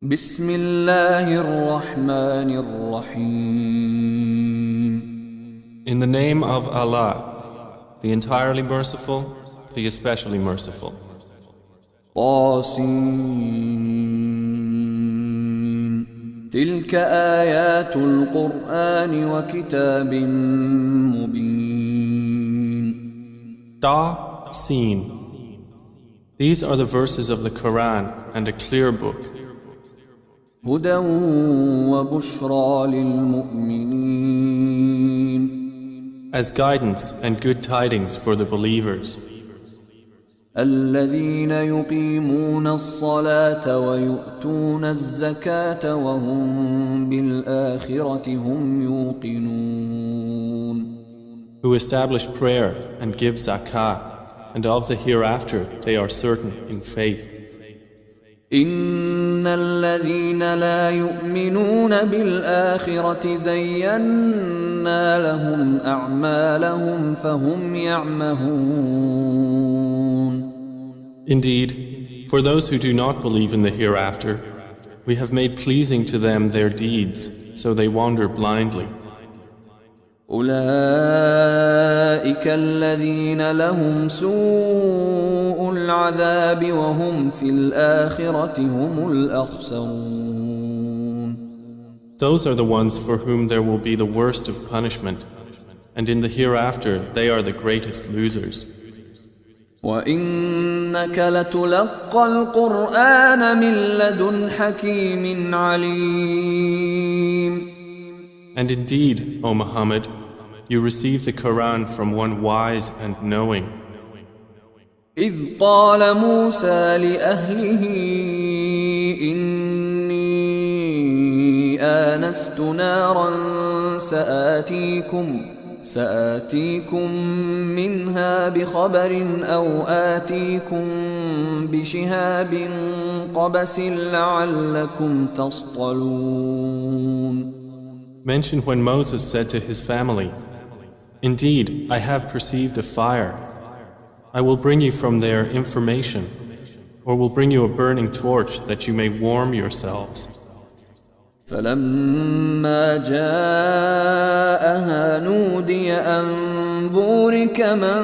بسم الله الرحمن الرحيم. In the name of Allah, the entirely merciful, the especially merciful. طاسين تلك آيات القرآن وكتاب مبين. Ta, Sin. These are the verses of the Quran and a clear book. هدى وبشرى للمؤمنين. As guidance and good tidings for the believers. الذين يقيمون الصلاة ويؤتون الزكاة وهم بالآخرة هم يوقنون. Who establish prayer and give zakah, and of the hereafter they are certain in faith. إن الذين لا يؤمنون بالآخرة زينا لهم أعمالهم فهم يعمهون. Indeed, for those who do not believe in the hereafter, we have made pleasing to them their deeds, so they wander blindly. أولئك الذين لهم سوء العذاب وهم في الآخرة هم الأخسرون. Those are the ones for whom there will be the worst of punishment, and in the hereafter they are the greatest losers. وإنك لتلقى القرآن من لدن حكيم عليم. And indeed, O Muhammad, you receive the Quran from one wise and knowing. إذ قال موسى لأهله إني آنست نارا سآتيكم منها بخبر أو آتيكم بشهاب قبس لعلكم تصطلون. Mention when Moses said to his family, "Indeed, I have perceived a fire. I will bring you from there information, or will bring you a burning torch that you may warm yourselves." فلما جاءها نودي أن بورك من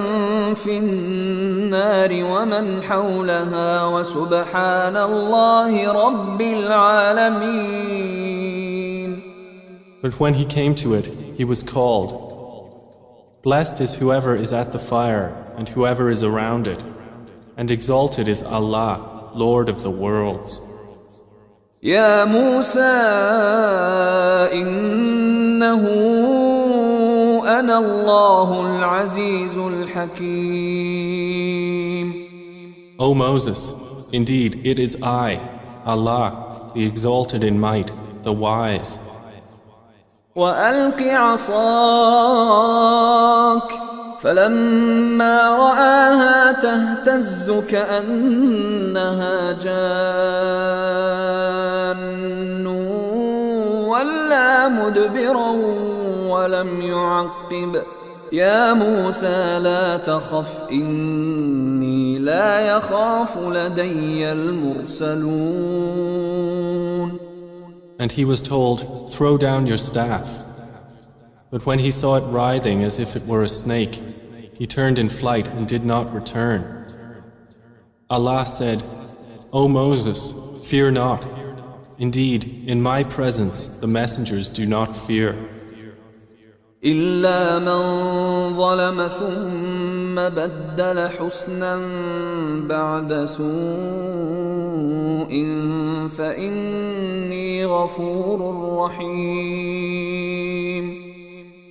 في النار ومن حولها وسبحان الله رب العالمين. But when he came to it, he was called, "Blessed is whoever is at the fire and whoever is around it, and exalted is Allah, Lord of the worlds." يا موسى إنه أنا الله العزيز الحكيم. O Moses, indeed it is I, Allah, the exalted in might, the wise. وألق عصاك فلما رآها تهتز كأنها جان ولا مدبرا ولم يعقب. يا موسى لا تخف إني لا يخاف لدي المرسلون. And he was told, "Throw down your staff." But when he saw it writhing as if it were a snake, he turned in flight and did not return. Allah said, "O Moses, fear not. Indeed, in my presence the messengers do not fear. إلا من ظلم ثم بدل حسنا بعد سوء فإني غفور رحيم.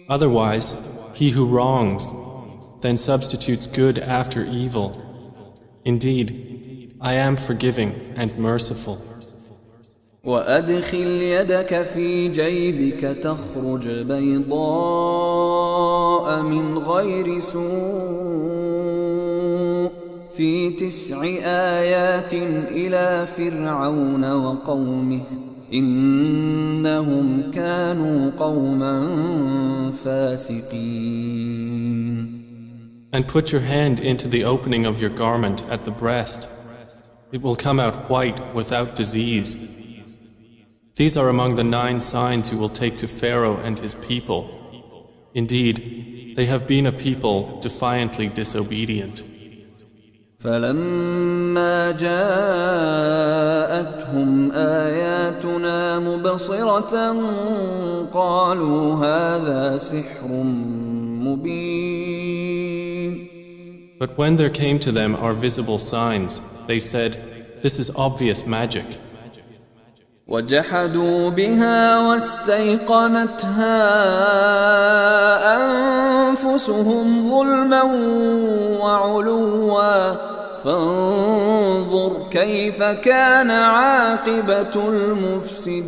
Otherwise, he who wrongs, then substitutes good after evil. Indeed, I am forgiving and merciful. وأدخل يدك في جيبك تخرج بيضاء من غير سوء في 9 آيات إلى فرعون وقومه إنهم كانوا قوما فاسقين. And put your hand into the opening of your garment at the breast. It will come out white without disease. These are among the 9 signs you will take to Pharaoh and his people. Indeed, they have been a people defiantly disobedient. فلما جاءتهم آياتنا مبصرة قالوا هذا سحر مبين. But when there came to them our visible signs, they said, "This is obvious magic." وجحدوا بها واستيقنتها أنفسهم ظلما وعلوا فانظر كيف كان عاقبة المفسدين.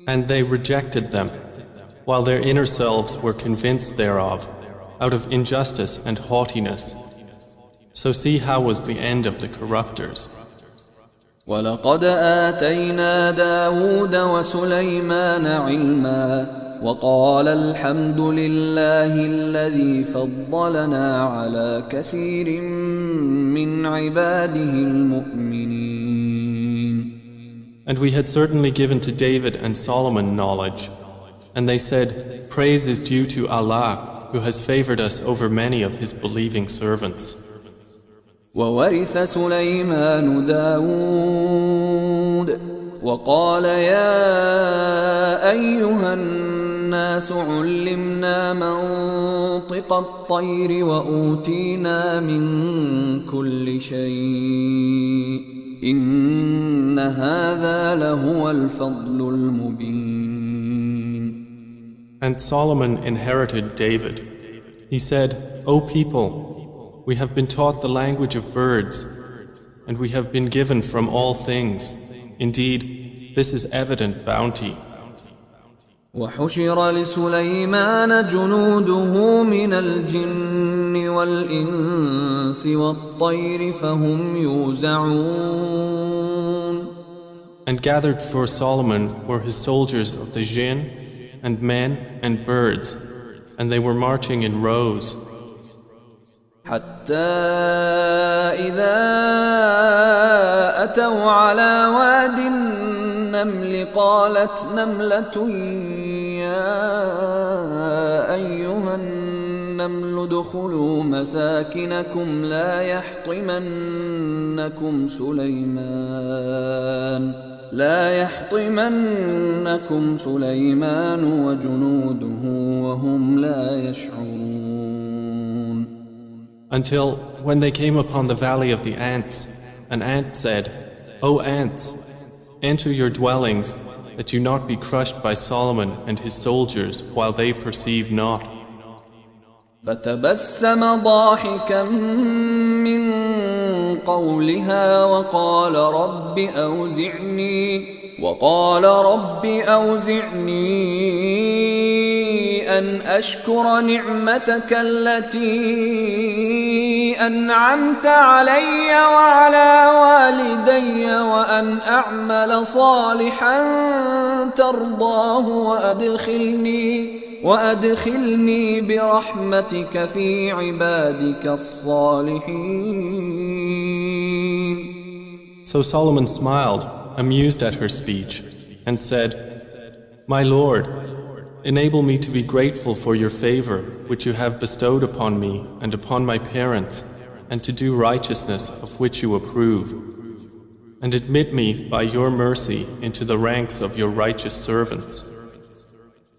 And they rejected them, while their inner selves were convinced thereof, out of injustice and haughtiness. So see how was the end of the corruptors. ولقد آتينا داود وسليمان علما وقال الحمد لله الذي فضلنا على كثير من عباده المؤمنين. And we had certainly given to David and Solomon knowledge, and they said, "Praise is due to Allah, who has favored us over many of his believing servants." وورث سليمان داود وقال يا أيها الناس علمنا منطق الطير وأوتينا من كل شيء إن هذا لهو الفضل المبين. And Solomon inherited David. He said, "O people, we have been taught the language of birds, and we have been given from all things. Indeed, this is evident bounty." وحشر لسليمان جنوده من الجن والإنس والطير فهم يوزعون. And gathered for Solomon were his soldiers of the jinn, and men and birds, and they were marching in rows. حتى إذا أتوا على واد النمل قالت نملة يا أيها النمل ادخلوا مساكنكم لا يحطمنكم سليمان وجنوده وهم لا يشعرون. Until when they came upon the valley of the ants, an ant said, "O ants, enter your dwellings, that you not be crushed by Solomon and his soldiers while they perceive not." فتبسم ضاحكا من قولها وقال رب أوزعني أن أشكر نعمتك التي أنعمت علي وعلى والدي وأن أعمل صالحا ترضاه وأدخلني برحمتك في عبادك الصالحين. So Solomon smiled, amused at her speech, and said, "My Lord, enable me to be grateful for your favor which you have bestowed upon me and upon my parents, and to do righteousness of which you approve. And admit me by your mercy into the ranks of your righteous servants."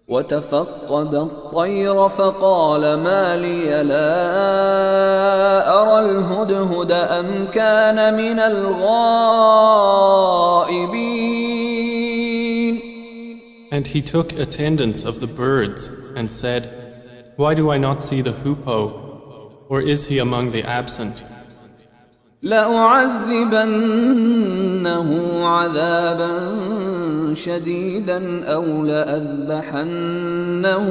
وتفقد الطير فقال ما لي لا أرى الهدهد أم كان من الغائبين. And he took attendance of the birds and said, "Why do I not see the hoopoe? Or is he among the absent?" لأعذبنه عذابا شديدا أو لأذبحنه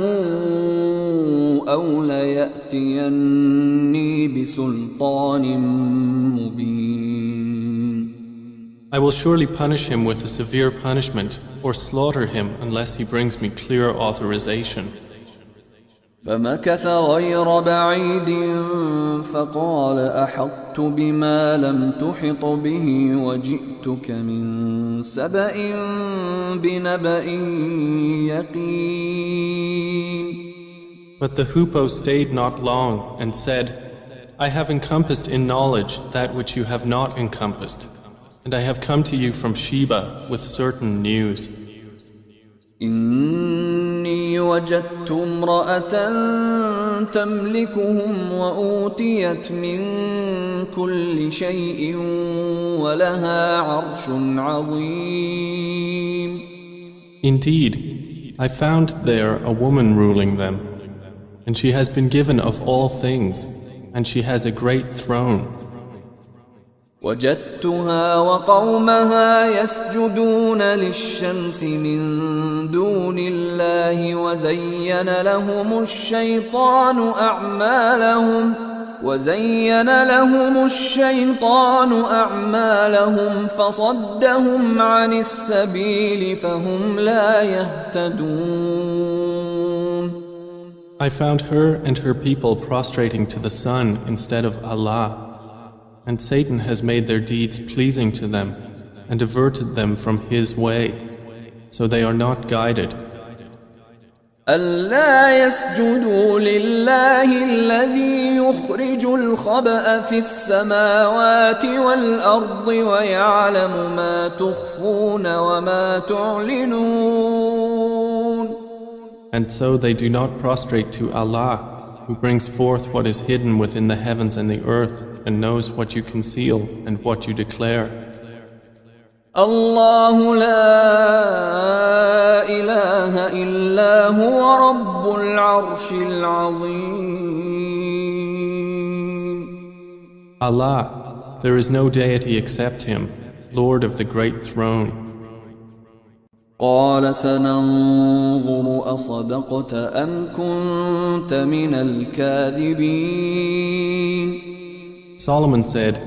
أو ليأتيني بسلطان مبين. I will surely punish him with a severe punishment or slaughter him unless he brings me clear authorization. فمكث غير بعيد فقال أحطت بما لم تحط به وجئتك من سبأ بنبأ يقين. But the hoopoe stayed not long and said, I have encompassed in knowledge that which you have not encompassed, and I have come to you from Sheba with certain news. إني وجدت امرأة تملكهم وأوتيت من كل شيء ولها عرش عظيم. Indeed, I found there a woman ruling them, and she has been given of all things, and she has a great throne. وجدتها وقومها يسجدون للشمس من دون الله وزين لهم الشيطان أعمالهم فصدهم عن السبيل فهم لا يهتدون. I found her and her people prostrating to the sun instead of Allah. And Satan has made their deeds pleasing to them and diverted them from his way, so they are not guided. ألا يسجدوا لله الذي يخرج الخبأ في السماوات والأرض ويعلم ما تخفون وما تعلنون. And so they do not prostrate to Allah, who brings forth what is hidden within the heavens and the earth, and knows what you conceal and what you declare. الله لا إله إلا هو رب العرش العظيم. Allah, there is no deity except Him, Lord of the great throne. قال سننظر أصدقت أم كنت من الكاذبين. Solomon said,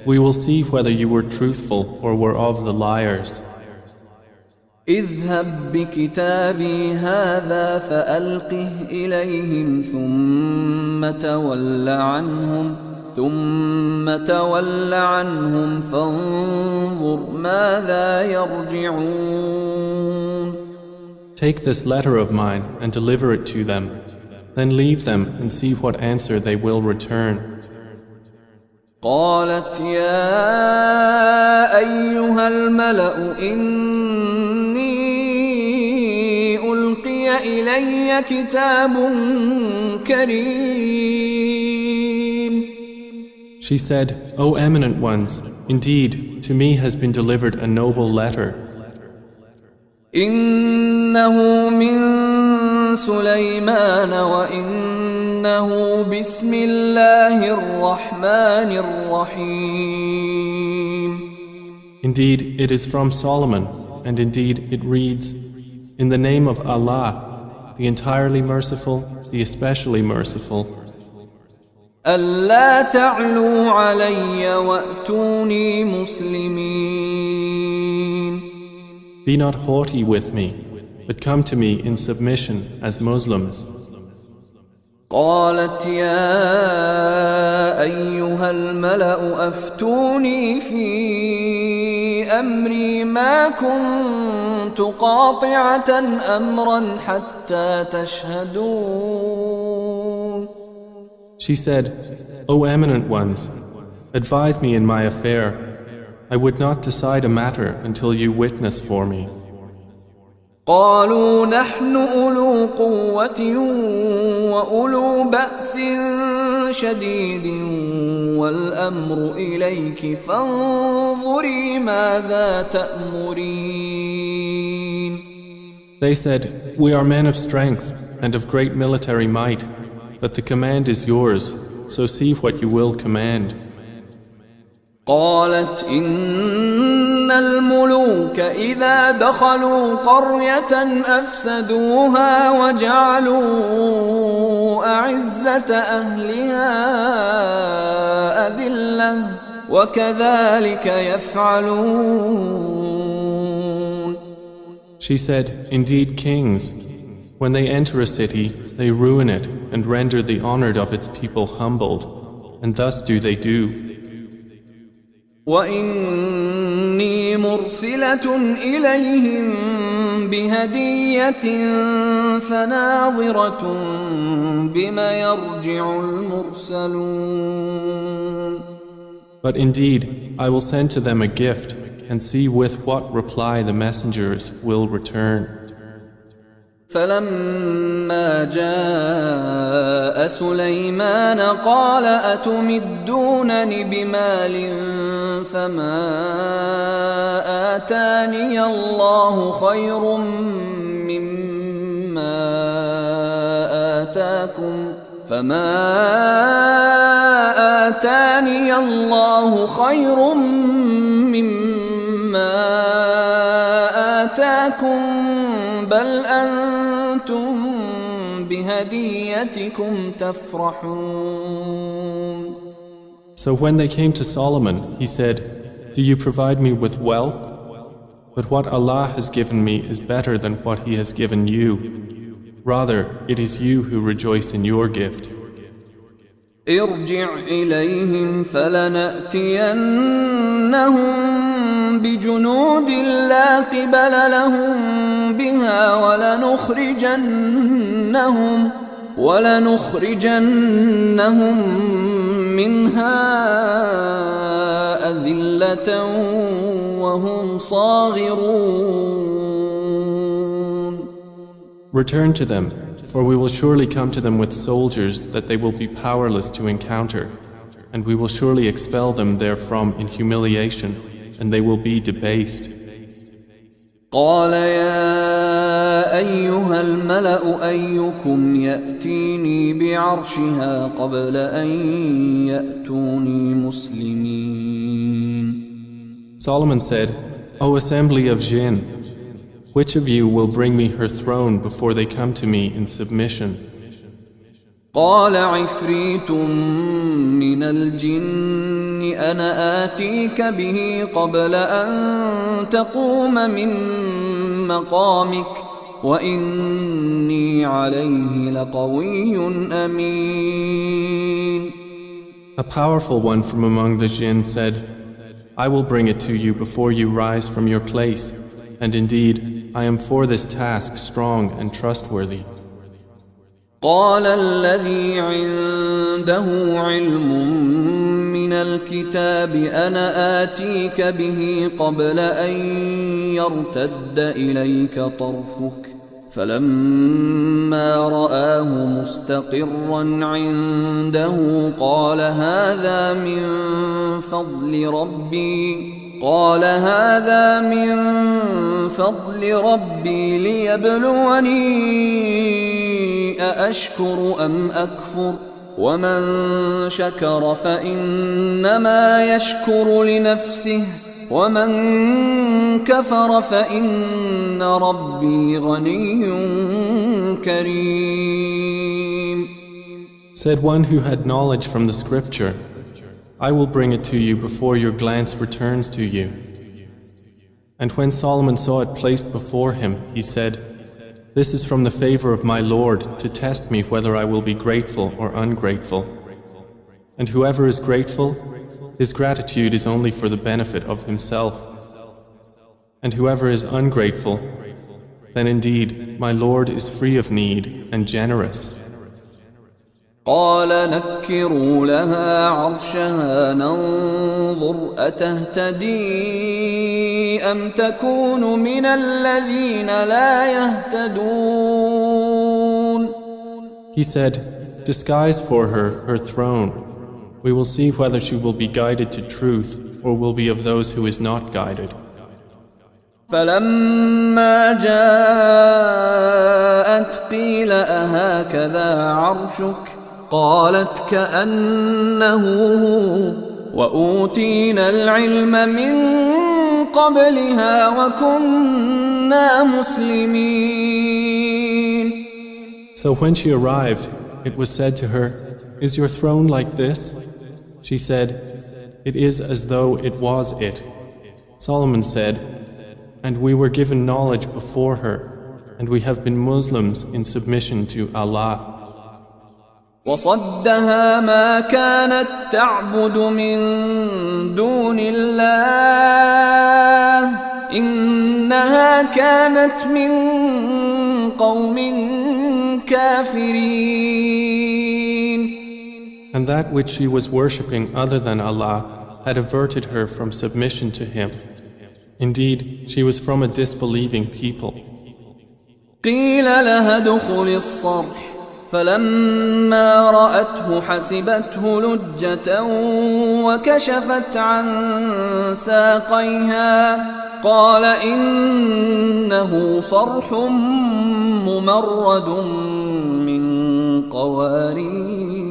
we will see whether you were truthful or were of the liars. اذهب بكتابي هذا فألقه إليهم ثم تول عنهم فانظر ماذا يرجعون. Take this letter of mine and deliver it to them, then leave them and see what answer they will return. قالت يا أيها الملأ إني ألقي إلي كتاب كريم. She said, O eminent ones, indeed, to me has been delivered a noble letter. إنه من سليمان وإنه بسم الله الرحمن الرحيم. Indeed, it is from Solomon, and indeed it reads, In the name of Allah, the entirely merciful, the especially merciful. ألا تعلوا علي وأتوني مسلمين. Be not haughty with me, but come to me in submission as Muslims. قالت يا أيها الملأ أفتوني في أمري ما كنت قاطعة أمرا حتى تشهدون. She said, O eminent ones, advise me in my affair. I would not decide a matter until you witness for me. قالوا نحن أولو قوة وأولو بأس شديد والأمر إليك فانظري ماذا تأمرين. They said, We are men of strength and of great military might, but the command is yours, so see what you will command. قالت إن الملوك إذا دخلوا قرية أفسدوها وجعلوا أعزة أهلها أذلة وكذلك يفعلون. She said, Indeed, kings, when they enter a city, they ruin it and render the honored of its people humbled, and thus do they do. وإني مرسلة إليهم بهدية فناظرة بما يرجع المرسلون. But indeed, I will send to them a gift, and see with what reply the messengers will return. فلما جاء سليمان قال أتمدونني بمال فما آتاني الله خير مما آتاكم بل أنتم بهديتكم تفرحون. So when they came to Solomon, he said, "Do you provide me with wealth? But what Allah has given me is better than what He has given you. Rather, it is you who rejoice in your gift." ارجع إليهم فلنأتينهم بجنود لا قبل لهم بها ولنخرجنهم منها أذلة وهم صاغرون. Return to them, for we will surely come to them with soldiers that they will be powerless to encounter, and we will surely expel them therefrom in humiliation, and they will be debased. قال يا أيها الملأ أيكم يأتيني بعرشها قبل أن يأتوني مسلمين. Solomon said, O assembly of jinn, which of you will bring me her throne before they come to me in submission? قال عفريت من الجن أنا آتيك به قبل أن تقوم من مقامك وإني عليه لقوي أمين. A powerful one from among the jinn said, I will bring it to you before you rise from your place, and indeed I am for this task strong and trustworthy. قال الذي عنده علم من الكتاب أنا آتيك به قبل أن يرتد إليك طرفك فلما رآه مستقرا عنده قال هذا من فضل ربي ليبلوني أأشكر أم أكفر ومن شكر فإنما يشكر لنفسه ومن كفر فإن ربي غني كريم. Said one who had knowledge from the scripture, I will bring it to you before your glance returns to you. And when Solomon saw it placed before him, he said, This is from the favor of my Lord to test me whether I will be grateful or ungrateful. And whoever is grateful, his gratitude is only for the benefit of himself. And whoever is ungrateful, then indeed my Lord is free of need and generous. قال نكروا لها عرشها ننظر أتهتدي أم تكون من الذين لا يهتدون. He said, disguise for her throne. We will see whether she will be guided to truth or will be of those who is not guided. فلما جاءت قيل أهكذا عرشك قالت كأنه هو وأوتينا العلم من قبلها وكنا مسلمين. So when she arrived, it was said to her, Is your throne like this? She said, It is as though it was it. Solomon said, And we were given knowledge before her, and we have been Muslims in submission to Allah. وصدها ما كانت تعبد من دون الله إنها كانت من قوم كافرين. And that which she was worshipping other than Allah had averted her from submission to Him. Indeed, she was from a disbelieving people. قيل لها ادخل الصرح فلما رأته حسبته لجة وكشفت عن ساقيها قال إنه صرح ممرد من قوارير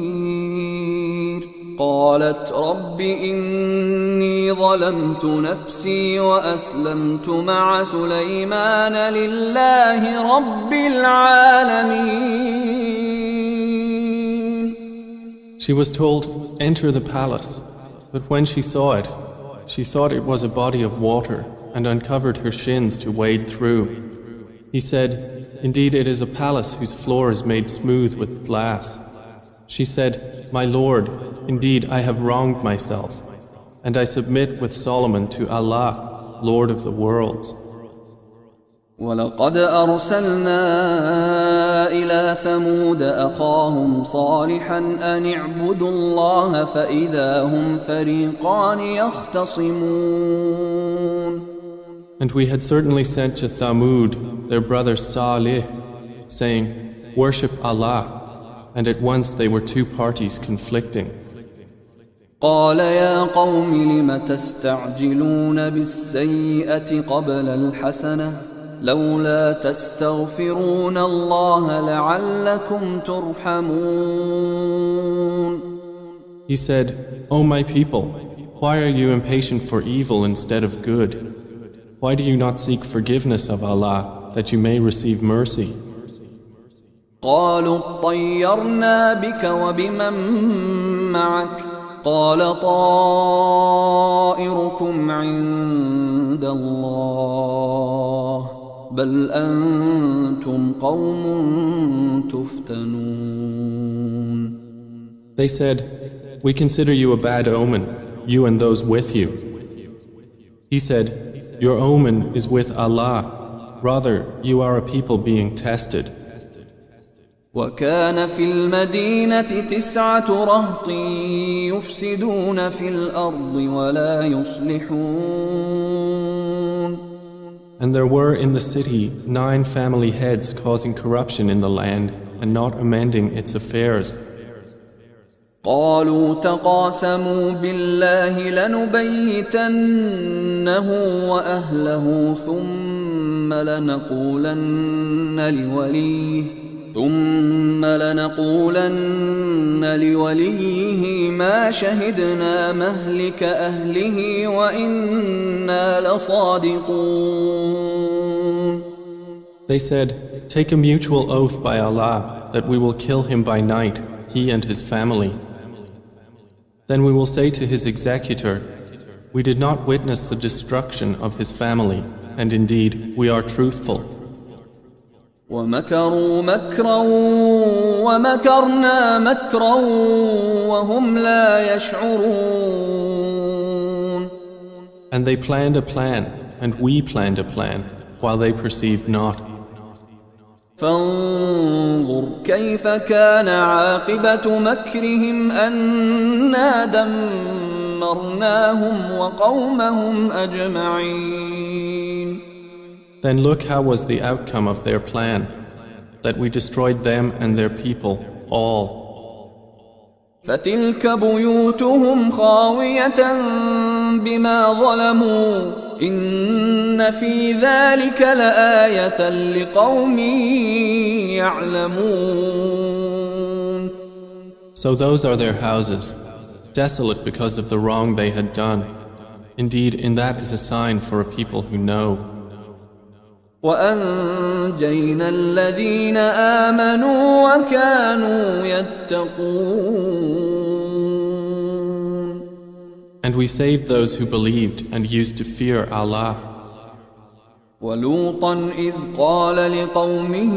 قالت رب إني ظلمت نفسي وأسلمت مع سليمان لله رب العالمين. She was told, enter the palace. But when she saw it, she thought it was a body of water and uncovered her shins to wade through. He said, indeed it is a palace whose floor is made smooth with glass. She said, my Lord, indeed I have wronged myself, and I submit with Solomon to Allah, Lord of the worlds. ولقد أرسلنا إلى ثمود أخاهم صالحا أن اعبدوا الله فإذا هم فريقان يختصمون. And we had certainly sent to Thamud their brother Salih, saying, worship Allah, and at once they were two parties conflicting. قال يا قوم لم تستعجلون بالسيئة قبل الحسنة لولا تستغفرون الله لعلكم ترحمون. He said, O my people, why are you impatient for evil instead of good? Why do you not seek forgiveness of Allah that you may receive mercy? قالوا اطيرنا بك وبمن معك قال طائركم عند الله بل أنتم قوم تفتنون. They said, we consider you a bad omen, you and those with you. He said, your omen is with Allah, rather you are a people being tested. وكان في المدينة 9 رهط يفسدون في الأرض ولا يصلحون. And there were in the city 9 family heads causing corruption in the land and not amending its affairs. قالوا تقاسموا بالله لنبيتنه وأهله ثم لنقولن لوليه ما شهدنا مهلك أهله وإنا لصادقون. They said, take a mutual oath by Allah that we will kill him by night, he and his family. Then we will say to his executor, we did not witness the destruction of his family, and indeed we are truthful. ومكروا مكرا ومكرنا مكرا وهم لا يشعرون. And they planned a plan, and we planned a plan, while they perceived not. فانظر كيف كان عاقبة مكرهم أنا دمرناهم وقومهم أجمعين. Then look how was the outcome of their plan, that we destroyed them and their people, all. فتلك بيوتهم خاوية بما ظلموا إن في ذلك لآية لقوم يعلمون. So those are their houses, desolate because of the wrong they had done. Indeed, in that is a sign for a people who know. وأنجينا الذين آمنوا وكانوا يتقون. And we saved those who believed and used to fear Allah. ولوطا إذ قال لقومه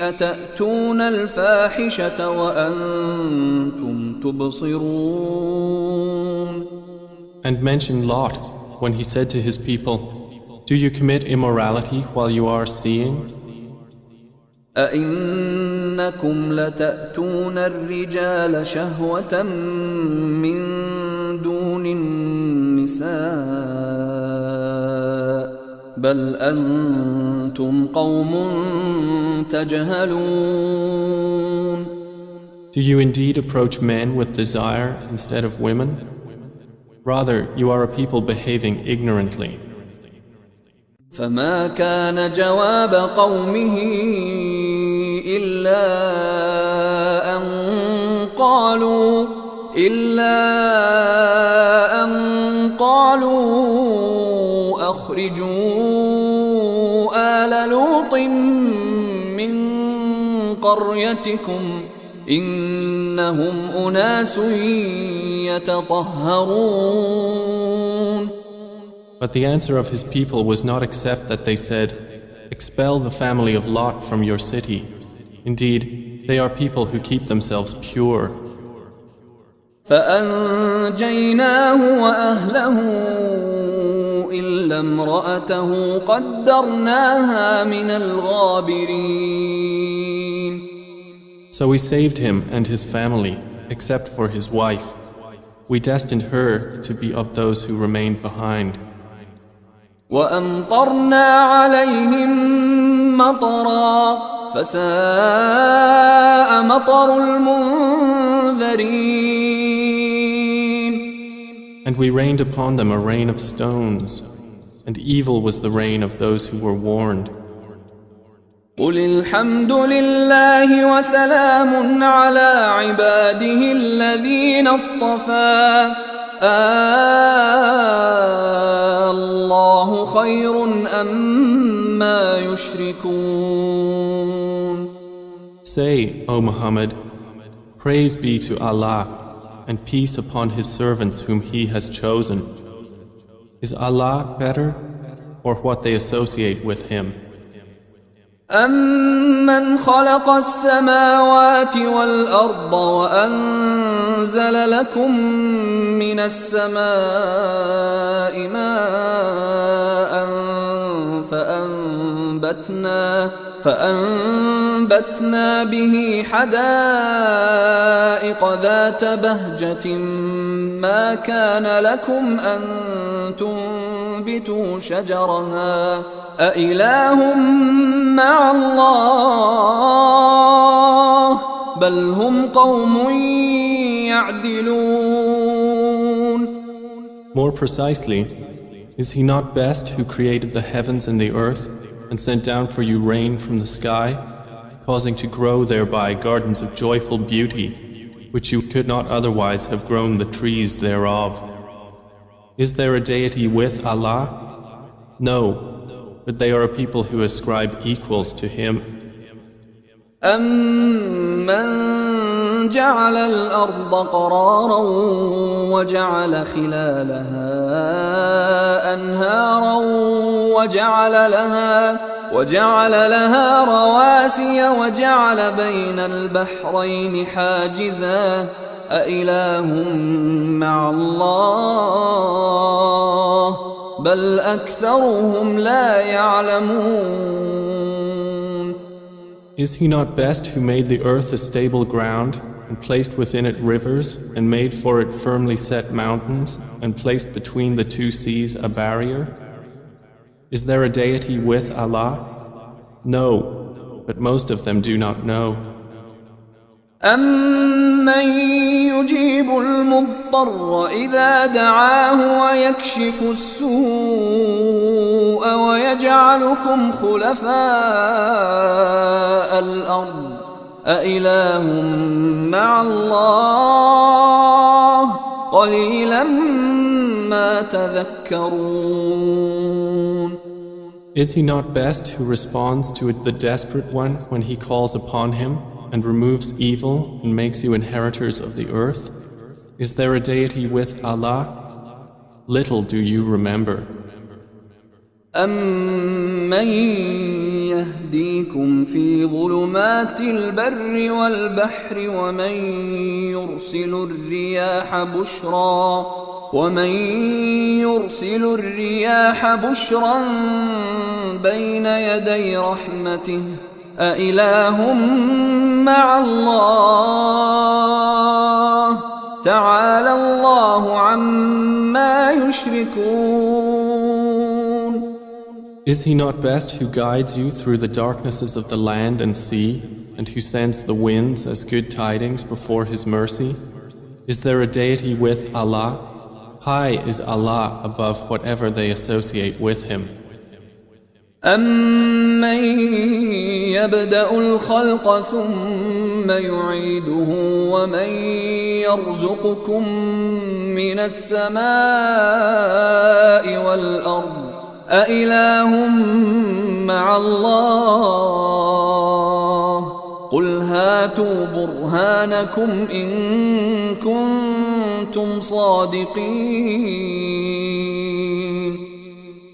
أتأتون الفاحشة وأنتم تبصرون. And mention Lot when he said to his people, "Do you commit immorality while you are seeing? أئنكم لتأتون الرجال شهوة من دون النساء بل أنتم قوم تجهلون." Do you indeed approach men with desire instead of women? Rather, you are a people behaving ignorantly. فما كان جواب قومه إلا أن قالوا أخرجوا آل لوط من قريتكم إنهم أناس يتطهرون. But the answer of his people was not except that they said, "Expel the family of Lot from your city. Indeed, they are people who keep themselves pure." فأنجيناه وأهله إلا امرأته قدرناها من الغابرين. So we saved him and his family, except for his wife. We destined her to be of those who remained behind. وأمطرنا عليهم مطرا فساء مطر المنذرين. And we rained upon them a rain of stones, and evil was the rain of those who were warned. قل الحمد لله وسلام على عباده الذين اصطفى الله خير أما يشركون. Say, O Muhammad, praise be to Allah, and peace upon His servants whom He has chosen. Is Allah better, or what they associate with Him? أَمَّنْ خَلَقَ السَّمَاوَاتِ وَالْأَرْضَ وَأَنزَلَ لَكُم مِّنَ السَّمَاءِ مَاءً فأنبتنا به حدائق ذات بهجة ما كان لكم أن تنبتوا شجرها أإله مع الله بل هم قوم يعدلون. More precisely, is He not best who created the heavens and the earth and sent down for you rain from the sky, causing to grow thereby gardens of joyful beauty, which you could not otherwise have grown the trees thereof? Is there a deity with Allah? No, but they are a people who ascribe equals to Him. أَمَّنْ جَعَلَ الْأَرْضَ قَرَارًا وَجَعَلَ خِلَالَهَا أَنْهَارًا وَجَعَلَ لَهَا رَوَاسِيَ وَجَعَلَ بَيْنَ الْبَحْرَيْنِ حَاجِزًا أَإِلَٰهٌ مَّعَ اللَّهِ بَلْ أَكْثَرُهُمْ لَا يَعْلَمُونَ. Is He not best who made the earth a stable ground and placed within it rivers and made for it firmly set mountains and placed between the two seas a barrier? Is there a deity with Allah? No, but most of them do not know. أَمَّن يُجِيبُ الْمُضْطَرَّ إِذَا دَعَاهُ وَيَكْشِفُ السُّوءَ وَيَجْعَلُكُمْ خُلَفَاءَ الْأَرْضِ أَإِلَٰهٌ مَّعَ اللَّهِ قَلِيلًا مَّا تَذَكَّرُونَ. Is He not best who responds to the desperate one when he calls upon Him, and removes evil and makes you inheritors of the earth? Is there a deity with Allah? Little do you remember. أَمَّن يَهْدِيكُمْ فِي ظُلُمَاتِ الْبَرِّ وَالْبَحْرِ ومن يرسل الرياح بشرا بين يدي رحمته أإله مع الله تعالى الله عما يشركون. Is he not best who guides you through the darknesses of the land and sea, and who sends the winds as good tidings before his mercy? Is there a deity with Allah? High is Allah above whatever they associate with him. أَمَّن يَبْدَأُ الْخَلْقَ ثُمَّ يُعِيدُهُ وَمَن يَرْزُقُكُم مِّنَ السَّمَاءِ وَالْأَرْضِ أَإِلَٰهٌ مَّعَ اللَّهِ قُلْ هَاتُوا بُرْهَانَكُمْ إِن كُنتُمْ صَادِقِينَ.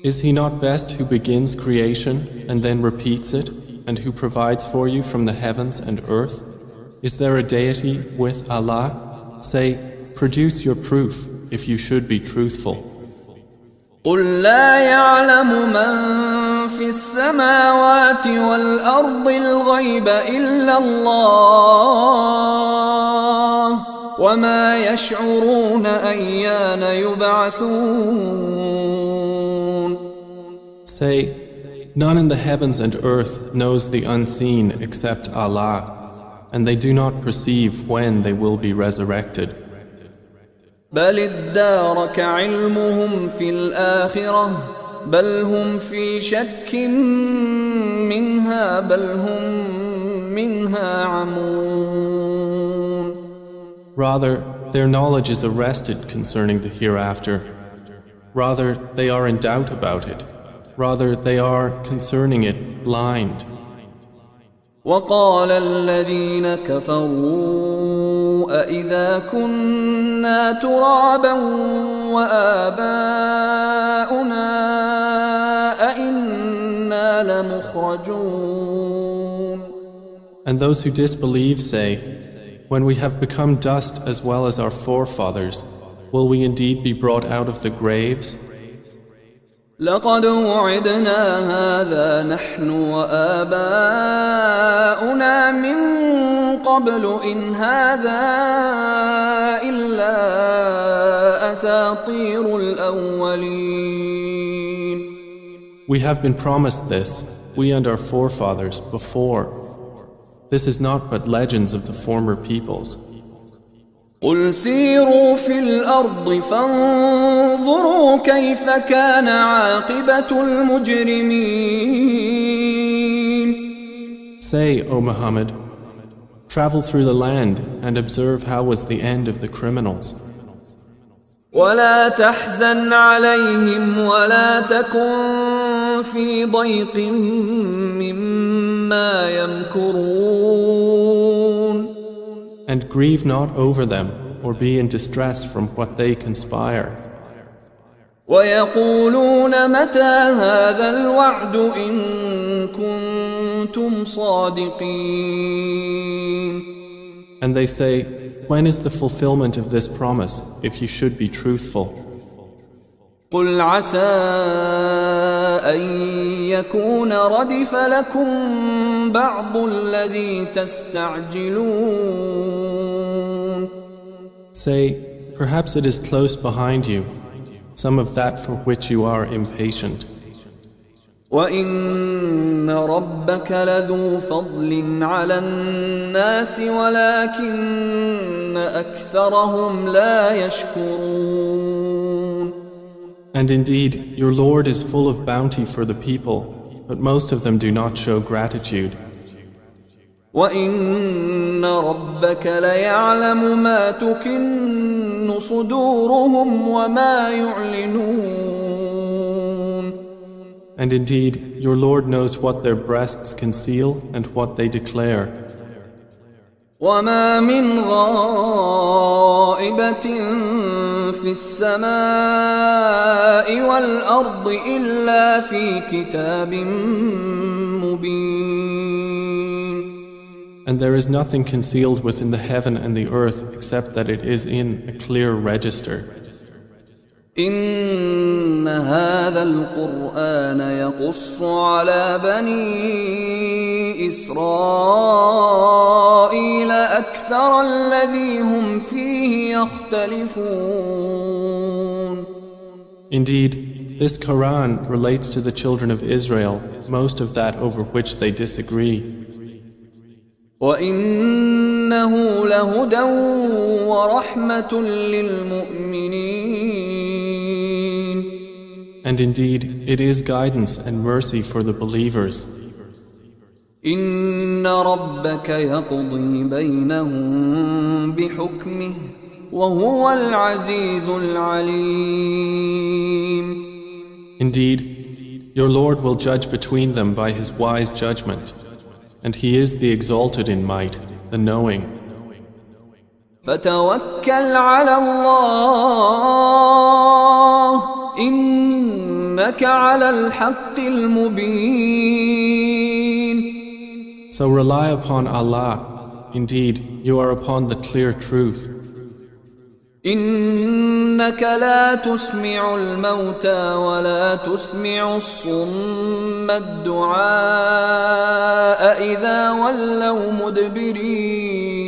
Is he not best who begins creation and then repeats it, and who provides for you from the heavens and earth? Is there a deity with Allah? Say, produce your proof if you should be truthful. قُل لَّا يَعْلَمُ مَن فِي السَّمَاوَاتِ وَالْأَرْضِ الْغَيْبَ إِلَّا اللَّهُ وَمَا يَشْعُرُونَ أَيَّانَ يُبْعَثُونَ. Say, none in the heavens and earth knows the unseen except Allah, and they do not perceive when they will be resurrected. بل ادارك علمهم في الآخرة بل هم في شك منها بل هم منها عمون. Rather, their knowledge is arrested concerning the hereafter. Rather, they are in doubt about it. Rather, they are concerning it blind. وقال الذين كفروا أإذا كنا ترابا وآباؤنا أإنا لمخرجون. And those who disbelieve say, when we have become dust as well as our forefathers, will we indeed be brought out of the graves? لقد وعدنا هذا نحن وآباؤنا من قبل إن هذا إلا أساطير الأولين. We have been promised this, we and our forefathers, before. This is not but legends of the former peoples. قل سيروا في الأرض فانظروا كيف كان عاقبة المجرمين. Say, O Muhammad, travel through the land and observe how was the end of the criminals. ولا تحزن عليهم ولا تكن في ضيق مما يمكرون. And grieve not over them, or be in distress from what they conspire. ويقولون متى هذا الوعد إن كنتم صادقين. And they say, when is the fulfillment of this promise, if you should be truthful? قل عسى أن يكون ردف لكم بعض الذي تستعجلون. Say, perhaps it is close behind you, some of that for which you are impatient. وَإِنَّ رَبَّكَ لَذُو فَضْلٍ عَلَى النَّاسِ وَلَكِنَّ أَكْثَرَهُمْ لَا يَشْكُرُونَ. And indeed, your Lord is full of bounty for the people, but most of them do not show gratitude. وَإِنَّ رَبَّكَ لَيَعْلَمُ مَا تُكِنُّ صُدُورُهُمْ وَمَا يُعْلِنُونَ. And indeed, your Lord knows what their breasts conceal and what they declare. وَمَا مِنْ غَائِبَةٍ فِي في السماء والأرض إلا في كتاب مبين. And there is nothing concealed within the heaven and the earth except that it is in a clear register. إن هذا القرآن يقص على بني إسرائيل أكثر الذي هم فيه يختلفون. Indeed, this Quran relates to the children of Israel most of that over which they disagree. وإنه لهدى ورحمة للمؤمنين. And indeed, it is guidance and mercy for the believers. إن ربك يقضي بينهم بحكمه وهو العزيز العليم. Indeed, your Lord will judge between them by His wise judgment, and He is the exalted in might, the knowing. فتوكل على الله إنك على الحق المبين. So rely upon Allah. Indeed, you are upon the clear truth. إنك لا تسمع الموتى ولا تسمع الصم الدعاء إذا ولوا مدبرين.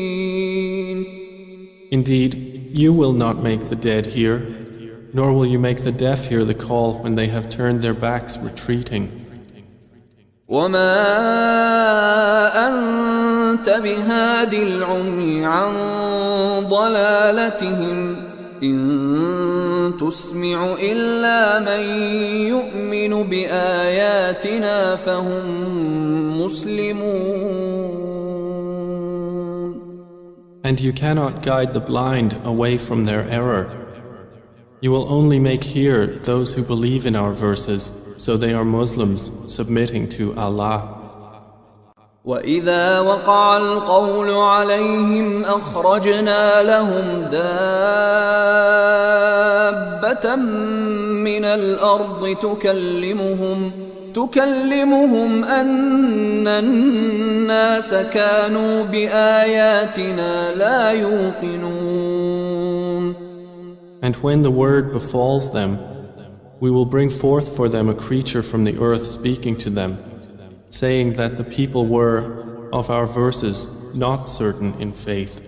Indeed, you will not make the dead hear, nor will you make the deaf hear the call when they have turned their backs retreating. وما أنت بهاد العمي عن ضلالتهم إن تسمع إلا من يؤمن بآياتنا فهم مسلمون. And you cannot guide the blind away from their error. You will only make hear those who believe in our verses, so they are Muslims submitting to Allah. وإذا وقع القول عليهم أخرجنا لهم دابة من الأرض تكلمهم أن الناس كانوا بآياتنا لا يوقنون. And when the word befalls them, we will bring forth for them a creature from the earth speaking to them, saying that the people were, of our verses, not certain in faith.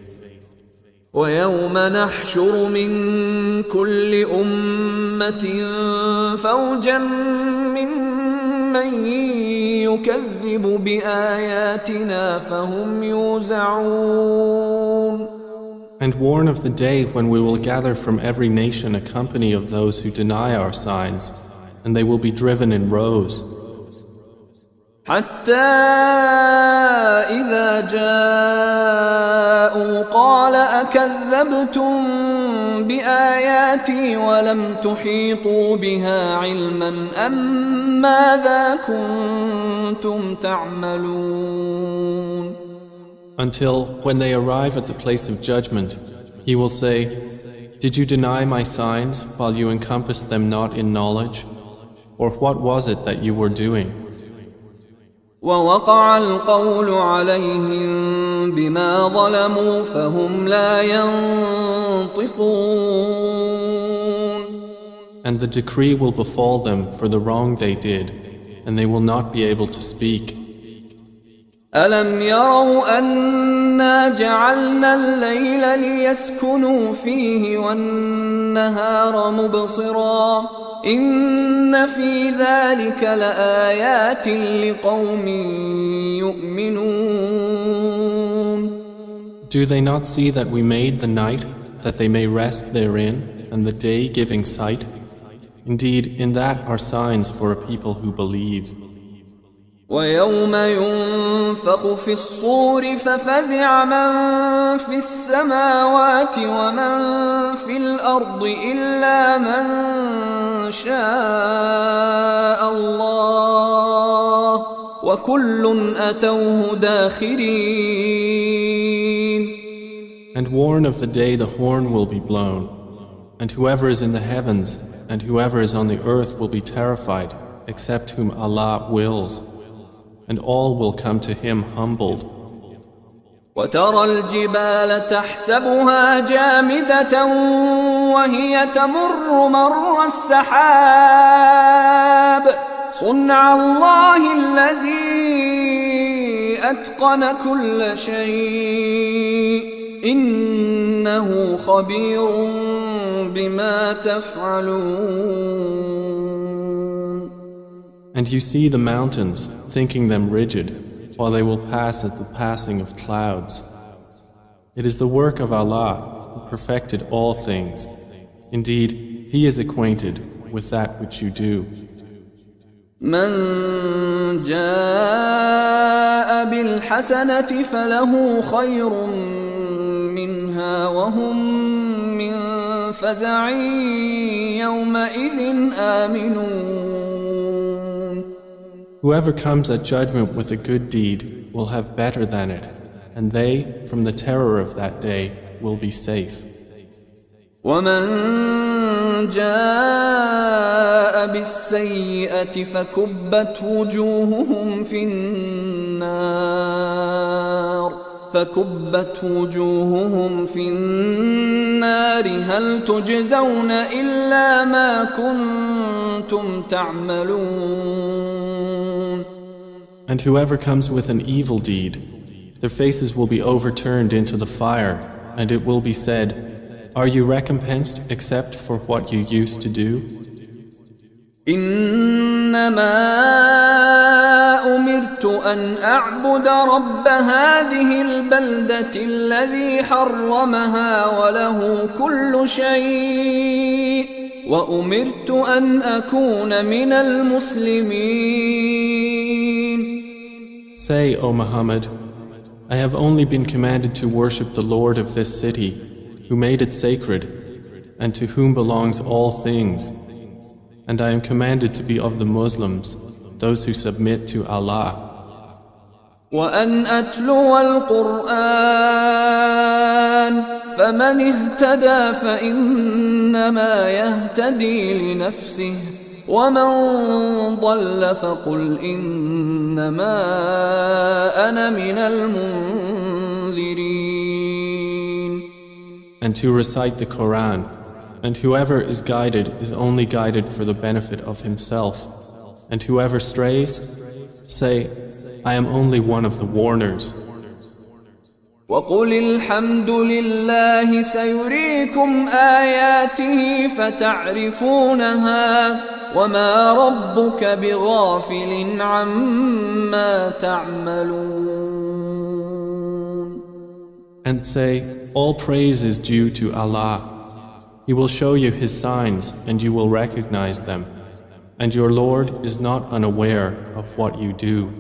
ويوم نحشر من كل أمة فوجا ممن يكذب بآياتنا فهم يوزعون. And warn of the day when we will gather from every nation a company of those who deny our signs, and they will be driven in rows. حتى إذا جاءوا قال أكذبتم بآياتي ولم تحيطوا بها علما أم ماذا كنتم تعملون. Until, when they arrive at the place of judgment, he will say, Did you deny my signs while you encompassed them not in knowledge? Or what was it that you were doing? ووقع القول عليهم بما ظلموا فهم لا ينطقون. And the decree will befall them for the wrong they did, and they will not be able to speak. ألم يروا أنا جعلنا الليل ليسكنوا فيه والنهار مبصرا إن في ذلك لآيات لقوم يؤمنون. Do they not see that we made the night that they may rest therein, and the day giving sight? Indeed, in that are signs for a people who believe. ويوم ينفخ في الصور ففزع من في السماوات ومن في الأرض إلا من شاء الله وكل أتوه داخرين. And warn of the day the horn will be blown. And whoever is in the heavens and whoever is on the earth will be terrified, except whom Allah wills, and all will come to Him humbled. وترى الجبال تحسبها جامدة وهي تمر مر السحاب صنع الله الذي أتقن كل شيء إنه خبير بما تفعلون. And you see the mountains, thinking them rigid, while they will pass at the passing of clouds. It is the work of Allah, who perfected all things. Indeed, He is acquainted with that which you do. من جاء بالحسنة فله خير منها وهم من فزع يومئذ آمنون. Whoever comes at judgment with a good deed will have better than it, and they, from the terror of that day, will be safe. ومن جاء بالسيئة فكبت وجوههم في النار هل تجزون إلا ما كنتم تعملون. And whoever comes with an evil deed, their faces will be overturned into the fire, and it will be said, "Are you recompensed except for what you used to do?" إنما أمرت أن أعبد رب هذه البلدة الذي حرمها وله كل شيء وأمرت أن أكون من المسلمين. Say, O Muhammad, I have only been commanded to worship the Lord of this city, who made it sacred, and to whom belongs all things. And I am commanded to be of the Muslims, those who submit to Allah. وأن أتلو القرآن فمن اهتدى فإنما يهتدي لنفسه ومن ضل فقل إنما أنا من المنذرين. And to recite the Quran, and whoever is guided is only guided for the benefit of himself, and whoever strays, say, I am only one of the warners. وقل الحمد لله سيريكم آياته فتعرفونها وما ربك بغافل عما تعملون. And say, all praise is due to Allah. He will show you His signs and you will recognize them. And your Lord is not unaware of what you do.